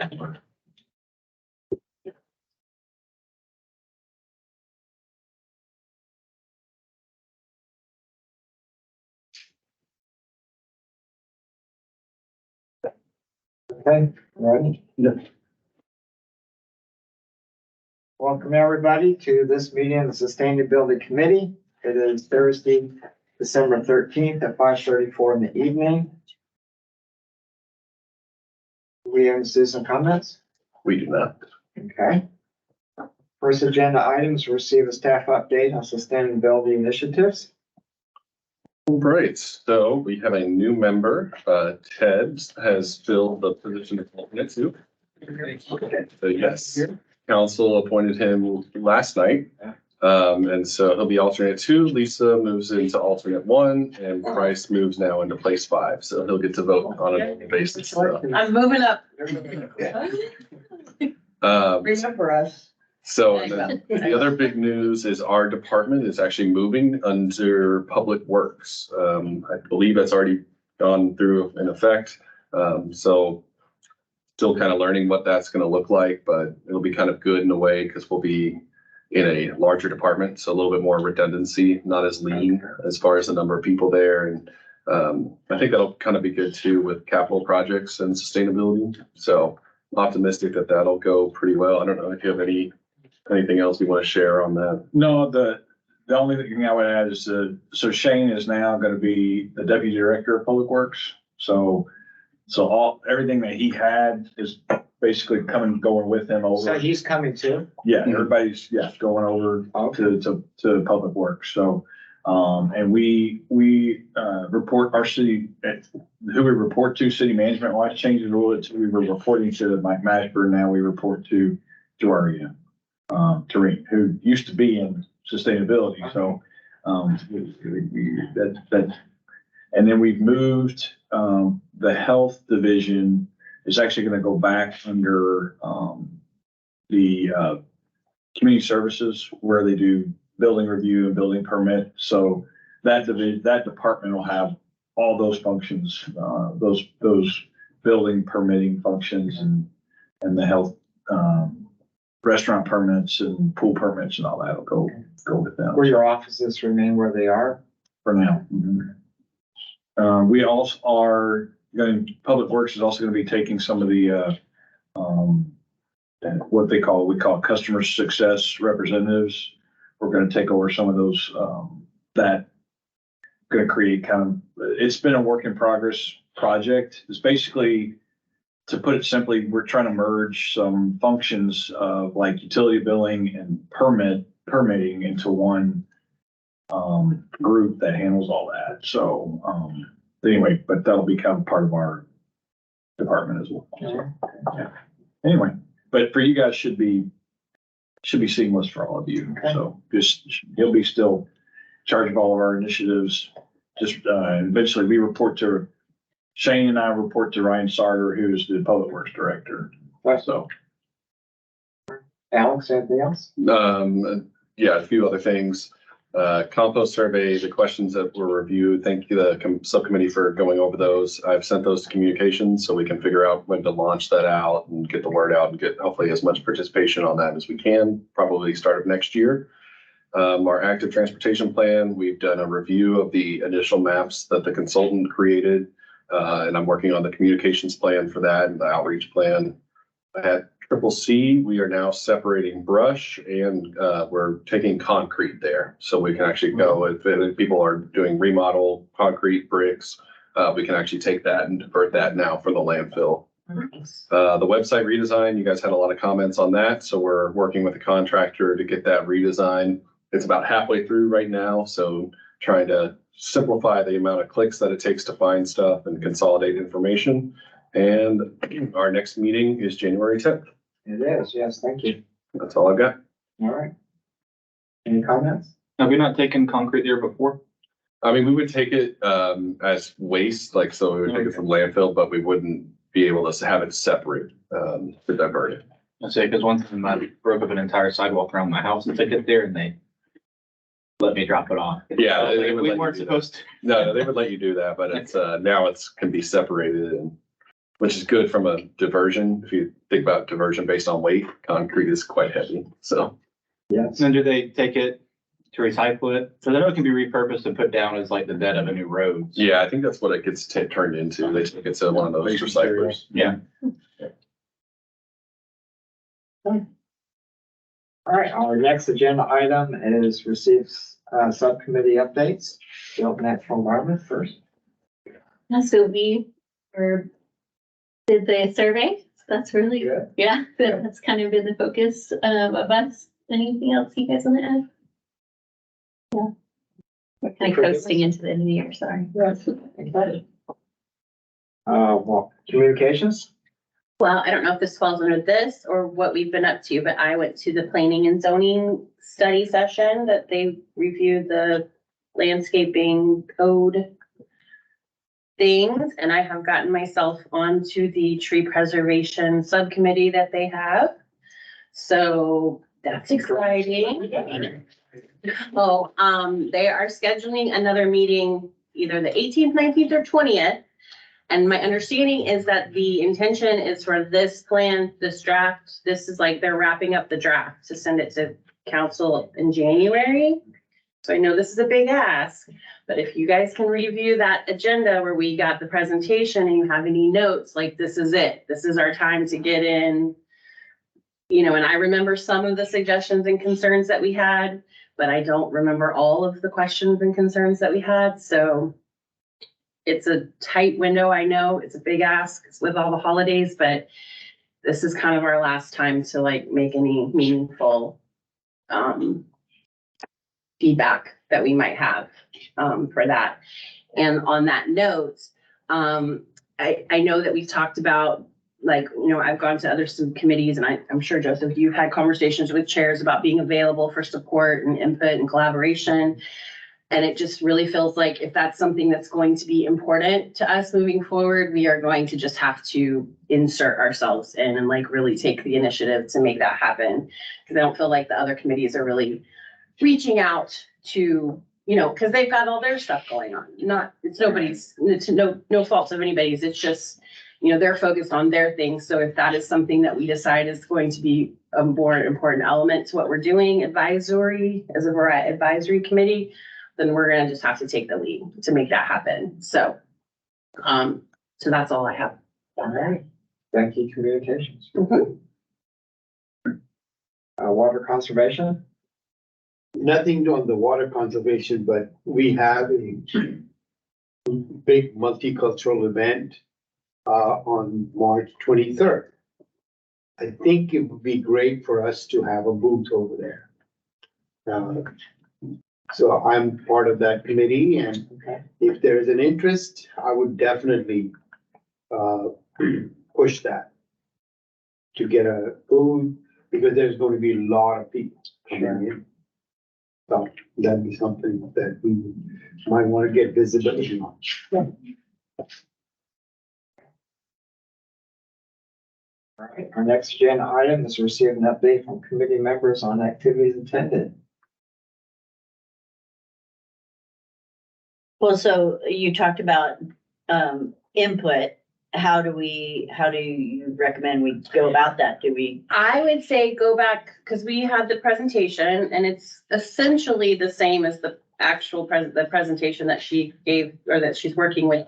Okay, ready? Yeah. Welcome everybody to this meeting of the Sustainability Committee. It is Thursday, December 13th at 5:34 in the evening. We have citizen comments? We do not. Okay. First agenda items, receive a staff update on sustainability initiatives. Right, so we have a new member, Ted has filled the position of alternate too. So yes, council appointed him last night. And so he'll be alternate 2. Lisa moves into alternate 1 and Bryce moves now into place 5. So he'll get to vote on a normal basis. So, I'm moving up. Remember us. So and then the other big news is our department is actually moving under Public Works. I believe that's already gone through in effect. So still kind of learning what that's going to look like, but it'll be kind of good in a way because we'll be in a larger department. So a little bit more redundancy, not as lean as far as the number of people there. And I think that'll kind of be good too with capital projects and sustainability. So optimistic that that'll go pretty well. I don't know if you have anything else you want to share on that? No, the only thing I would add is so Shane is now going to be the deputy director of public works. So everything that he had is basically going with him over. So he's coming too? Yeah, everybody's going over to public works. So and we report our city, who we report to, city management wise changes a little bit. We were reporting to Mike Mashburn. Now we report to Aria. Tareen, who used to be in sustainability. So, and then we've moved, the health division is actually going to go back under, the, community services where they do building review and building permit. So that department will have all those functions, those building permitting functions and the health, restaurant permits and pool permits and all that will go with them. Will your offices remain where they are? For now. We also are Public Works is also going to be taking some of the, what we call customer success representatives. We're going to take over some of those, that going to create it's been a work in progress project. It's basically, to put it simply, we're trying to merge some functions of like utility billing and permitting into one group that handles all that. So anyway, but that'll become part of our department as well. So, yeah. Anyway, but for you guys should be seamless for all of you. Okay. So he'll be still in charge of all of our initiatives. Just eventually we report to Shane and I report to Ryan Sarter, who's the Public Works Director. So, Alex, anything else? Yeah, a few other things. Compost survey, the questions that were reviewed. Thank you, the subcommittee, for going over those. I've sent those to communications so we can figure out when to launch that out and get the word out and get hopefully as much participation on that as we can, probably start of next year. Our active transportation plan, we've done a review of the initial maps that the consultant created. And I'm working on the communications plan for that and the outreach plan. At CCC, we are now separating brush and we're taking concrete there. So we can actually go, if people are doing remodel, concrete, bricks, we can actually take that and divert that now for the landfill. The website redesign, you guys had a lot of comments on that. So we're working with the contractor to get that redesign. It's about halfway through right now. So trying to simplify the amount of clicks that it takes to find stuff and consolidate information. And our next meeting is January 10th. It is, yes, thank you. That's all I've got. All right. Any comments? Have we not taken concrete there before? I mean, we would take it as waste, like, so we would take it from landfill, but we wouldn't be able to have it separate to divert it. I say, because one time I broke up an entire sidewalk around my house and took it there and they let me drop it off. Yeah, they would we let weren't you do supposed to. No, they would let you do that, but it's now can be separated and which is good from a diversion. If you think about diversion based on weight, concrete is quite heavy. So Yes. Then do they take it to recycle it? So I know it can be repurposed and put down as like the bed of a new road. yeah, I think that's what it gets turned into. They take it to one of those Base material. recyclers. Yeah. All right, our next agenda item is receives subcommittee updates. We'll open that from Marvin first. Yeah, so we did the survey. So that's really, Good. yeah, that's kind of been the focus of us. Anything else you guys want to add? Yeah. We're kind of coasting into the end of the year, sorry. Yes. Excited. Well, communications? Well, I don't know if this falls under this or what we've been up to, but I went to the planning and zoning study session that they reviewed the landscaping code things, and I have gotten myself onto the tree preservation subcommittee that they have. So that's exciting. Oh, they are scheduling another meeting either the 18th, 19th, or 20th. And my understanding is that the intention is for this plan, this draft, this is like they're wrapping up the draft to send it to council in January. So I know this is a big ask, but if you guys can review that agenda where we got the presentation and you have any notes, like this is it. This is our time to get in. You know, and I remember some of the suggestions and concerns that we had, but I don't remember all of the questions and concerns that we had, so it's a tight window, I know, it's a big ask with all the holidays, but this is kind of our last time to like make any meaningful feedback that we might have for that. And on that note, I know that we've talked about, like, you know, I've gone to other subcommittees and I'm sure, Joseph, you've had conversations with chairs about being available for support and input and collaboration. And it just really feels like if that's something that's going to be important to us moving forward, we are going to just have to insert ourselves in and like really take the initiative to make that happen. Because I don't feel like the other committees are really reaching out to, you know, because they've got all their stuff going on. It's nobody's, it's no fault of anybody's. It's just, you know, they're focused on their things. So if that is something that we decide is going to be a more important element to what we're doing advisory as a advisory committee, then we're gonna just have to take the lead to make that happen. So, so that's all I have. All right. Thank you, communications. Mhm. Water conservation? Nothing on the water conservation, but we have a big multicultural event on March 23rd. I think it would be great for us to have a booth over there. So I'm part of that committee, and Okay. if there's an interest, I would definitely push that to get a booth, because there's going to be a lot of people coming in. So that'd be something that we might want to get visibility on. All right, our next agenda item is receive an update from committee members on activities attended. Well, so you talked about input. How do you recommend we go about that? Do we? I would say go back, because we had the presentation and it's essentially the same as the actual the presentation that she gave, or that she's working with.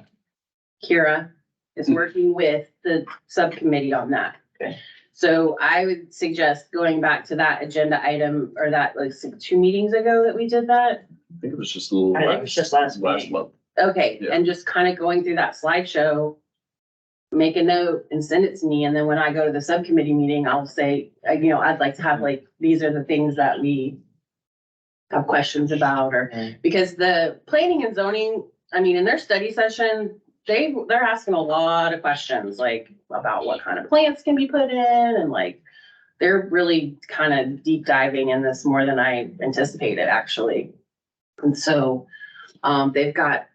Kira is working with the subcommittee on that. Okay. So I would suggest going back to that agenda item, or that like 2 meetings ago that we did that. I think it was just a little I think it was just last meeting. month. Okay, Yeah. and just kind of going through that slideshow, make a note and send it to me. And then when I go to the subcommittee meeting, I'll say, you know, I'd like to have like, these are the things that we have questions about, or because the planning and zoning, I mean, in their study session, they're asking a lot of questions, like about what kind of plants can be put in, and like, they're really kind of deep diving in this more than I anticipated, actually. And so, they've got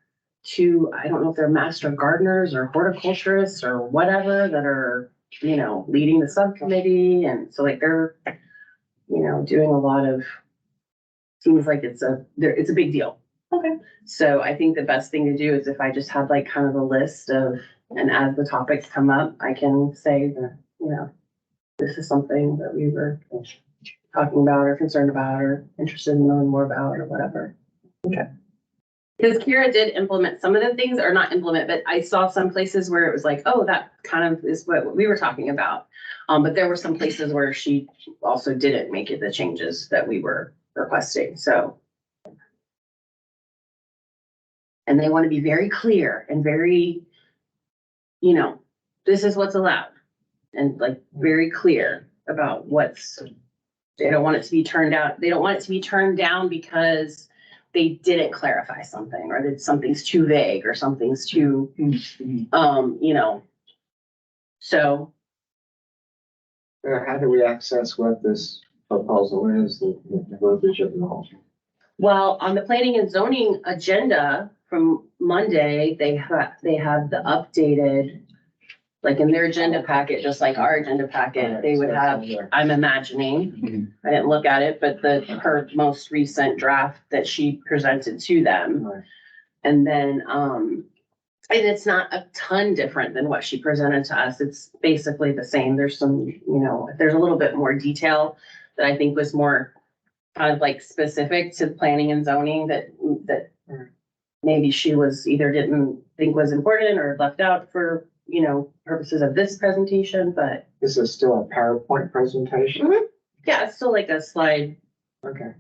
2, I don't know if they're master gardeners or horticulturists or whatever, that are, you know, leading the subcommittee. And so like they're, you know, doing a lot of, seems like it's a big deal. Okay. So I think the best thing to do is if I just have like kind of a list of And as the topics come up, I can say that, you know, this is something that we were talking about or concerned about or interested in knowing more about or whatever. Okay. Because Kira did implement some of the things, or not implement, but I saw some places where it was like, oh, that kind of is what we were talking about. But there were some places where she also didn't make it the changes that we were requesting, so. And they want to be very clear and very, you know, this is what's allowed. And like very clear about what's, they don't want it to be turned out. They don't want it to be turned down because they didn't clarify something, or that something's too vague or something's too, you know. So, How do we access what this proposal is, the verbiage of the law? well, on the planning and zoning agenda from Monday, they had the updated, like in their agenda packet, just like our agenda packet, they would have, I'm imagining, I didn't look at it, but her most recent draft that she presented to them. Right. And then, and it's not a ton different than what she presented to us. It's basically the same. There's some, you know, there's a little bit more detail that I think was more kind of like specific to planning and zoning that maybe she was either didn't think was important or left out for, you know, purposes of this presentation, but This is still a PowerPoint presentation? yeah, it's still like a slide Okay.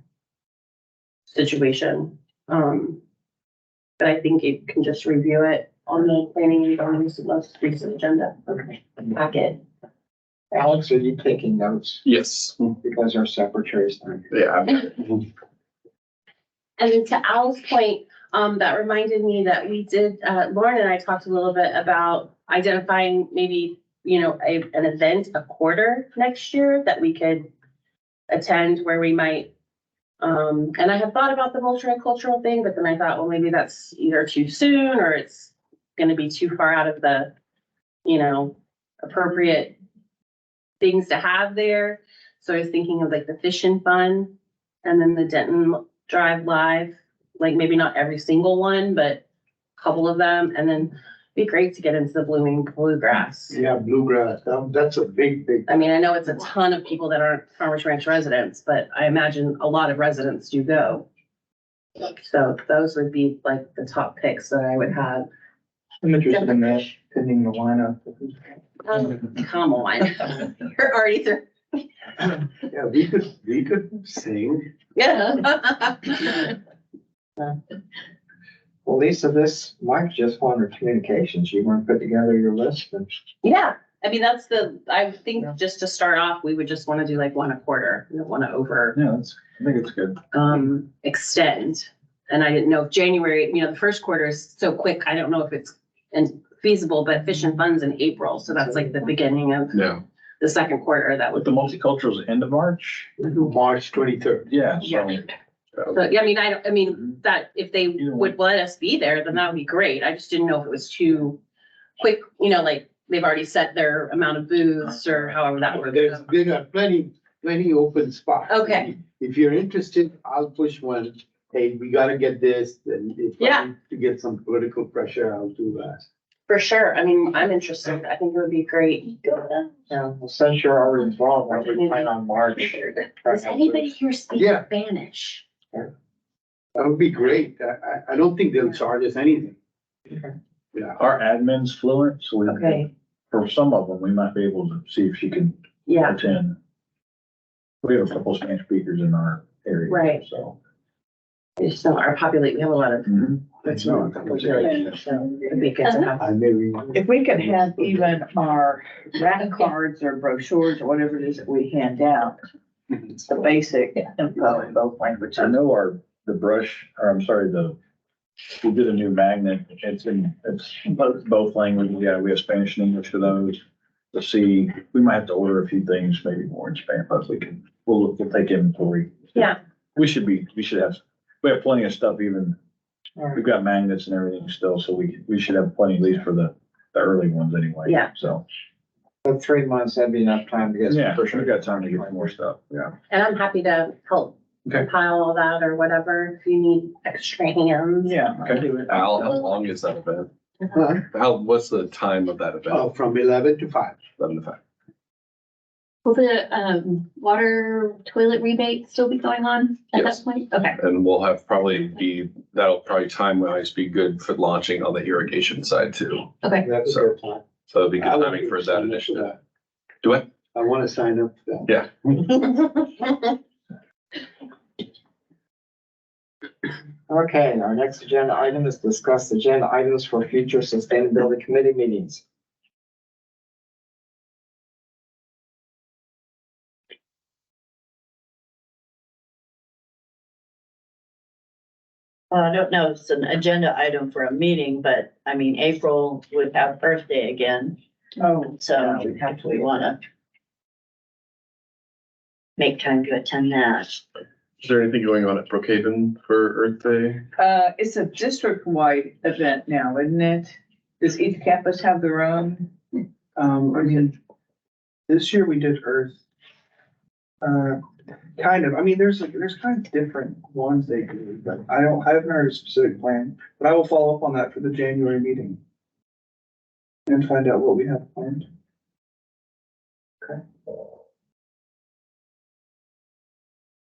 situation. But I think you can just review it on the planning and zoning's most recent agenda Okay. packet. Alex, are you taking notes? Yes, Because our secretary's not here. yeah, And then to Al's point, that reminded me that we did, Lauren and I talked a little bit about identifying maybe, you know, an event, a quarter next year that we could attend where we might, and I had thought about the multicultural thing, but then I thought, well, maybe that's either too soon or it's gonna be too far out of the, you know, appropriate things to have there. So I was thinking of like the Fish and Fun and then the Denton Drive Live, like maybe not every single one, but a couple of them. And then it'd be great to get into the blooming bluegrass. Yeah, bluegrass, that's a big. I mean, I know it's a ton of people that aren't Farmers Ranch residents, but I imagine a lot of residents do go. So those would be like the top picks that I would have. I'm interested in that, pinning the lineup. Come on. You're already through. Yeah, we could sing. Yeah. Well, Lisa, this might just go under communications. You want to put together your list and Yeah, I mean, that's I think just to start off, we would just want to do like one a quarter. We don't want to Yeah, I think it's good. extend. And I didn't know if January, you know, the first quarter is so quick. I don't know if it's feasible, but Fish and Fun's in April. So that's like the beginning of yeah. the second quarter. That With would the multicultural's end of March? March 23rd. Yeah, Yeah. so, So, yeah, I mean, that if they would let us be there, then that would be great. I just didn't know if it was too quick, you know, like they've already set their amount of booths or however that works. There are plenty open spots. Okay. If you're interested, I'll push one. Hey, we gotta get this, and if I Yeah. need to get some political pressure, I'll do that. For sure. I mean, I'm interested. I think it would be great. yeah, well, since you're already involved, I would plan on March. Does anybody here speak Yeah. Spanish? That would be great. I don't think they'll charge us anything. Okay. Yeah. our admin's fluent, so we, Okay, for some of them, we might be able to see if she can yeah, attend. We have a couple Spanish speakers in our area. Right. So. I just know our population, we have a lot of It's Latino population, so it'd be good to have. I maybe. If we could have even our rat cards or brochures or whatever it is that we hand out, the basic info in both languages. I know we did a new magnet. It's both languages. Yeah, we have Spanish and English for those. To see, we might have to order a few things, maybe more in Spanish, but we'll take inventory. Yeah. We have plenty of stuff even. We've got magnets and everything still, so we should have plenty at least for the early ones anyway. Yeah. So, For 3 months, that'd be enough time to get. yeah, for sure. We've got time to get more stuff. Yeah. And I'm happy to help Okay. compile all that or whatever, if you need extra hands. Yeah. I do it. Al, how long is that event? What's the time of that event? Oh, from 11 to 5. 11 to 5. Will the, water toilet rebate still be going on at Yes. that point? Okay, And we'll have that'll probably time-wise be good for launching on the irrigation side too. okay. That's a So- good time. So it'll be good I would timing for that sign up initiative. that. Do it? I want to sign up for that. Yeah. Okay, our next agenda item is discuss agenda items for future sustainability committee meetings. Well, I don't know, if it's an agenda item for a meeting, but I mean, April would have Earth Day again, Oh, so we'd have to we wanna make time to attend that. Is there anything going on at Brookhaven for Earth Day? It's a district-wide event now, isn't it? Does each campus have their own? I mean, this year we did Earth. Kind of, I mean, there's kind of different ones they do, but I haven't heard a specific plan, but I will follow up on that for the January meeting. And find out what we have planned.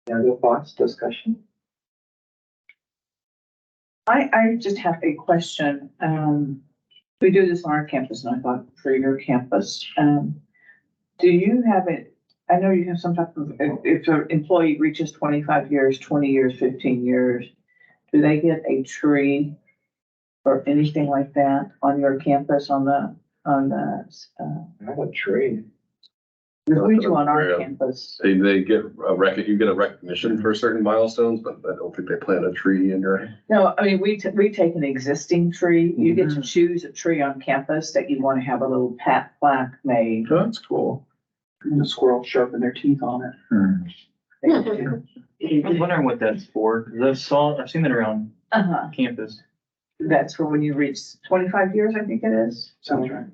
Any other thoughts, discussion? I just have a question. We do this on our campus, and I thought for your campus, do you have it? I know you have some type of, if an employee reaches 25 years, 20 years, 15 years, do they get a tree or anything like that on your campus on the, Not a tree. we do on our Yeah. campus? They get you get a recognition for certain milestones, but I don't think they plant a tree in your. No, I mean, we take an existing tree. You get to choose a tree on campus that you want to have a little plaque made. Oh, that's cool. And the squirrels sharpen their teeth on it. I was wondering what that's for, because I've seen it around Uh-huh. campus. That's for when you reach 25 years, I think it is. Sounds right.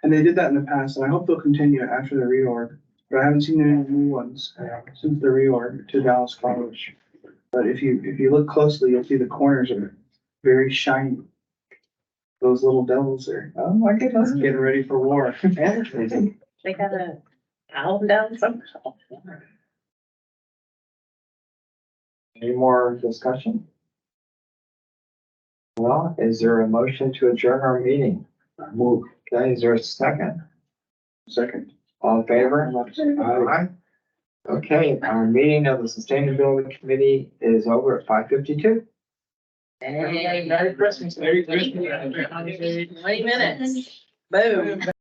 And they did that in the past, and I hope they'll continue it after the reorg. But I haven't seen any new ones since the reorg to Dallas College. But if you look closely, you'll see the corners are very shiny. Those little devils there. Oh, my goodness. Getting ready for war. They got a album down somehow. Any more discussion? Well, is there a motion to adjourn our meeting? Move. Okay, is there a second? Second. All in favor? Aye. Okay, our meeting of the Sustainability Committee is over at 5:52. Merry Christmas. 20 minutes. Boom.